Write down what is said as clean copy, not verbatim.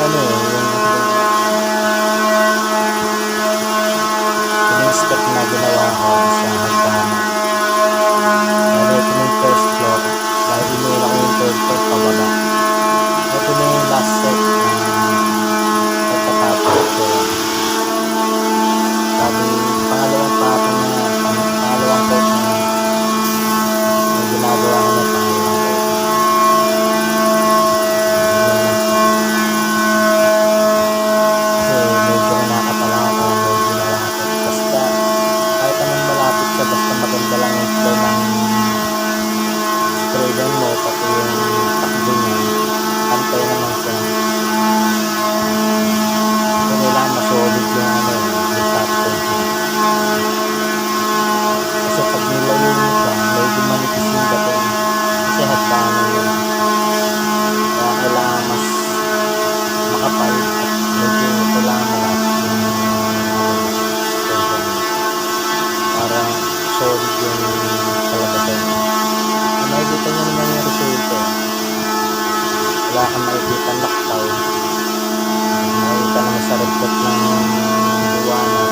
ano eh, yung step na ginawa ko sa hagdanan. Pero ito na yung first floor. Dahil inula ko yung third floor pababa. Ito na yung last step na pagkatapos ko. Sabi, pangalawang patong na, pangalawang coat na may ginagawa ko na pangalawang coat. Kasi medyo nakakatawa ako, medyo malapit. Basta, kahit anong malapit siya, basta maganda lang yung flow ng spray gun mo, pati yung takbo niya, pantay naman siya. So, kailangan masolid yung ano, yung top coat niya. Kasi pag nilayo mo siya, medyo manipis yung dating. Kasi hagdanan yun. Kaya kailangan mas makapal at medyo kailangan malapit yung spray gun mo. Para solid yung kalabasan niya. Makikita nyo naman yung resulta. Wala kang makikita laktaw. Makikita naman sa reflect ng liwanag